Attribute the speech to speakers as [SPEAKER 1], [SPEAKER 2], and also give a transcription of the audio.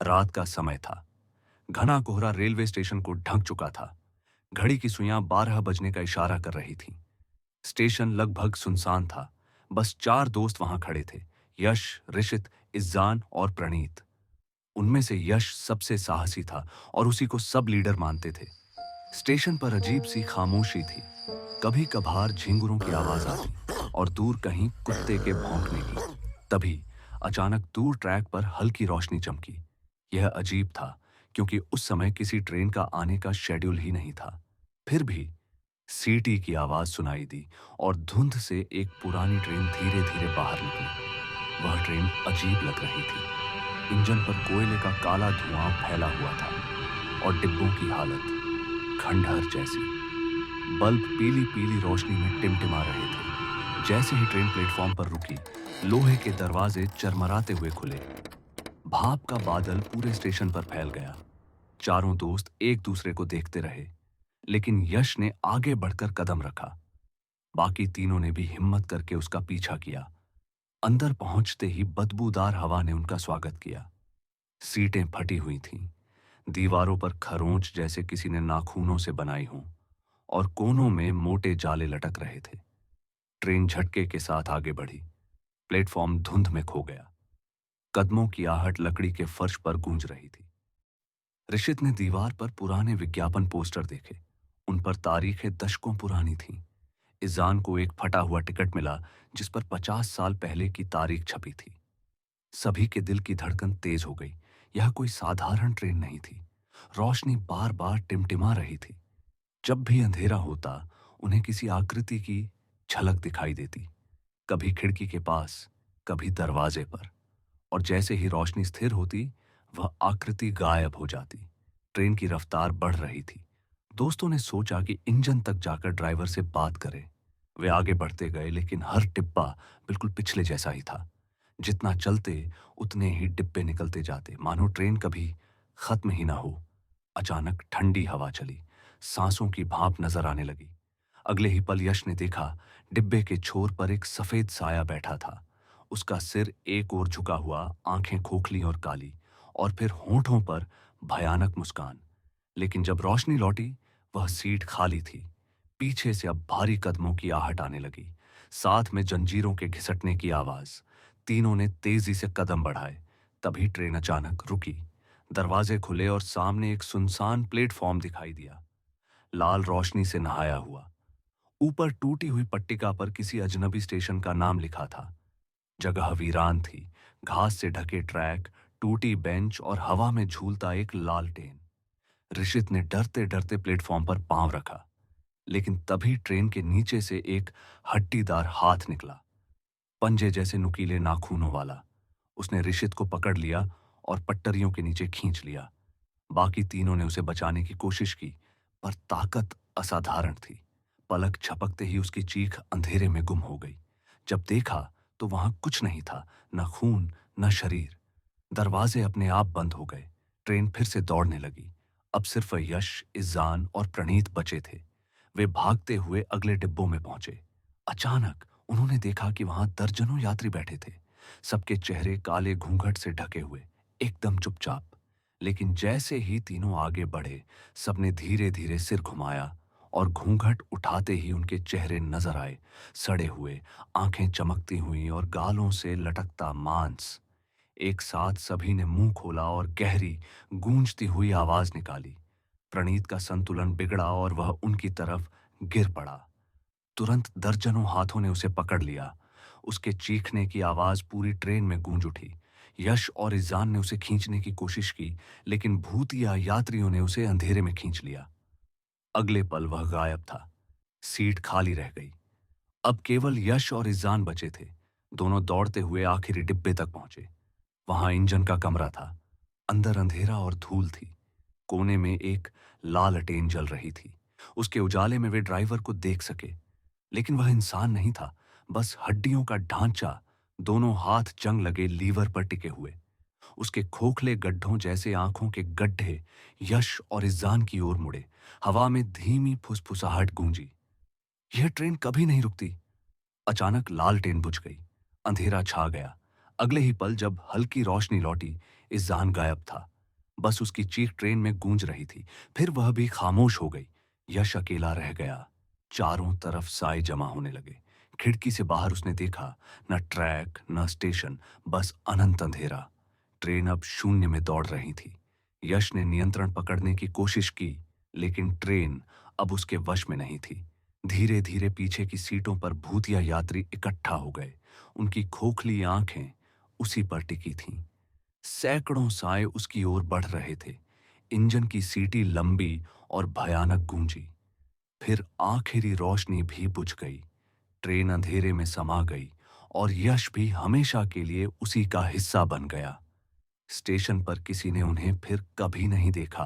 [SPEAKER 1] रात का समय था। घना कोहरा रेलवे स्टेशन को ढक चुका था। घड़ी की सुइयां 12 बजने का इशारा कर रही थीं। स्टेशन लगभग सुनसान था। बस 4 दोस्त वहां खड़े थे, यश, ऋषित, इज़्ज़ान और प्रणीत। उनमें से यश सबसे साहसी था और उसी को सब लीडर मानते थे। स्टेशन पर अजीब सी खामोशी थी। कभी कभार झिंगुरों की आवाज आती और दूर कहीं कुत्ते के भौंकने की। तभी अचानक दूर ट्रैक पर हल्की रोशनी चमकी। यह अजीब था क्योंकि उस समय किसी ट्रेन का आने का शेड्यूल ही नहीं था। फिर भी सीटी की आवाज सुनाई दी और धुंध से एक पुरानी ट्रेन धीरे धीरे बाहर निकली। वह ट्रेन अजीब लग रही थी। इंजन पर कोयले का काला धुआं फैला हुआ था और डिब्बों की हालत खंडहर जैसी। बल्ब पीली पीली रोशनी में टिमटिमा रहे थे। जैसे ही ट्रेन प्लेटफॉर्म पर रुकी, लोहे के दरवाजे चरमराते हुए खुले। भाप का बादल पूरे स्टेशन पर फैल गया। चारों दोस्त एक दूसरे को देखते रहे, लेकिन यश ने आगे बढ़कर कदम रखा। बाकी तीनों ने भी हिम्मत करके उसका पीछा किया। अंदर पहुंचते ही बदबूदार हवा ने उनका स्वागत किया। सीटें फटी हुई थीं। दीवारों पर खरोंच जैसे किसी ने नाखूनों से बनाई हों और कोनों में मोटे जाले लटक रहे थे। ट्रेन झटके के साथ आगे बढ़ी। प्लेटफॉर्म धुंध में खो गया। कदमों की आहट लकड़ी के फर्श पर गूंज रही थी। ऋषित ने दीवार पर पुराने विज्ञापन पोस्टर देखे। उन पर तारीखें दशकों पुरानी थीं। इज़ान को एक फटा हुआ टिकट मिला जिस पर 50 साल पहले की तारीख छपी थी। सभी के दिल की धड़कन तेज हो गई। यह कोई साधारण ट्रेन नहीं थी। रोशनी बार बार टिमटिमा रही थी। जब भी अंधेरा होता, उन्हें किसी आकृति की झलक दिखाई देती। कभी खिड़की के पास, कभी दरवाजे पर। और जैसे ही रोशनी स्थिर होती, वह आकृति गायब हो जाती। ट्रेन की रफ्तार बढ़ रही थी। दोस्तों ने सोचा कि इंजन तक जाकर ड्राइवर से बात करें। वे आगे बढ़ते गए, लेकिन हर डिब्बा बिल्कुल पिछले जैसा ही था। जितना चलते, उतने ही डिब्बे निकलते जाते, मानो ट्रेन कभी खत्म ही ना हो। अचानक ठंडी हवा चली। सांसों की भाप नजर आने लगी। अगले ही पल यश ने देखा, डिब्बे के छोर पर एक सफेद साया बैठा था। उसका सिर एक ओर झुका हुआ, आंखें खोखली और काली, और फिर होंठों पर भयानक मुस्कान। लेकिन जब रोशनी लौटी, वह सीट खाली थी। पीछे से अब भारी कदमों की आहट आने लगी, साथ में जंजीरों के घिसटने की आवाज। तीनों ने तेजी से कदम बढ़ाए। तभी ट्रेन अचानक रुकी। दरवाजे खुले और सामने एक सुनसान प्लेटफॉर्म दिखाई दिया, लाल रोशनी से नहाया हुआ। ऊपर टूटी हुई पट्टिका पर किसी अजनबी स्टेशन का नाम लिखा था। जगह वीरान थी। घास से ढके ट्रैक, टूटी बेंच और हवा में झूलता एक लालटेन। ऋषित ने डरते डरते प्लेटफॉर्म पर पांव रखा, लेकिन तभी ट्रेन के नीचे से एक हड्डीदार हाथ निकला, पंजे जैसे नुकीले नाखूनों वाला। उसने ऋषित को पकड़ लिया और पट्टरियों के नीचे खींच लिया। बाकी तीनों ने उसे बचाने की कोशिश की, पर ताकत असाधारण थी। पलक झपकते ही उसकी चीख अंधेरे में गुम हो गई। जब देखा तो वहां कुछ नहीं था, न खून, न शरीर। दरवाजे अपने आप बंद हो गए। ट्रेन फिर से दौड़ने लगी। अब सिर्फ यश, इज़ान और प्रणीत बचे थे। वे भागते हुए अगले डिब्बों में पहुंचे। अचानक उन्होंने देखा कि वहां दर्जनों यात्री बैठे थे, सबके चेहरे काले घूंघट से ढके हुए, एकदम चुपचाप। लेकिन जैसे ही तीनों आगे बढ़े, सबने धीरे धीरे सिर घुमाया और घूंघट उठाते ही उनके चेहरे नजर आए, सड़े हुए, आंखें चमकती हुई और गालों से लटकता मांस। एक साथ सभी ने मुंह खोला और गहरी, गूंजती हुई आवाज निकाली। प्रणीत का संतुलन बिगड़ा और वह उनकी तरफ गिर पड़ा। तुरंत दर्जनों हाथों ने उसे पकड़ लिया। उसके चीखने की आवाज पूरी ट्रेन में गूंज उठी। यश और इज़ान ने उसे खींचने की कोशिश की, लेकिन भूतिया यात्रियों ने उसे अंधेरे में खींच लिया। अगले पल वह गायब था। सीट खाली रह गई। अब केवल यश और इज़ान बचे थे। दोनों दौड़ते हुए आखिरी डिब्बे तक पहुंचे। वहां इंजन का कमरा था। अंदर अंधेरा और धूल थी। कोने में एक लालटेन जल रही थी। उसके उजाले में वे ड्राइवर को देख सके, लेकिन वह इंसान नहीं था, बस हड्डियों का ढांचा, दोनों हाथ जंग लगे लीवर पर टिके हुए। उसके खोखले गड्ढों जैसे आंखों के गड्ढे यश और इज़ान की ओर मुड़े। हवा में धीमी फुसफुसाहट गूंजी। यह ट्रेन कभी नहीं रुकती। अचानक लालटेन बुझ गई। अंधेरा छा गया। अगले ही पल जब हल्की रोशनी लौटी, इज़ान गायब था। बस उसकी चीख ट्रेन में गूंज रही थी। फिर वह भी खामोश हो गई। यश अकेला रह गया। चारों तरफ साए जमा होने लगे। खिड़की से बाहर उसने देखा, न ट्रैक न स्टेशन, बस अनंत अंधेरा। ट्रेन अब शून्य में दौड़ रही थी। यश ने नियंत्रण पकड़ने की कोशिश की, लेकिन ट्रेन अब उसके वश में नहीं थी। धीरे धीरे पीछे की सीटों पर भूतिया यात्री इकट्ठा हो गए। उनकी खोखली आंखें उसी पर टिकी थीं। सैकड़ों साए उसकी ओर बढ़ रहे थे। इंजन की सीटी लंबी और भयानक गूंजी। फिर आखिरी रोशनी भी बुझ गई। ट्रेन अंधेरे में समा गई और यश भी हमेशा के लिए उसी का हिस्सा बन गया। स्टेशन पर किसी ने उन्हें फिर कभी नहीं देखा।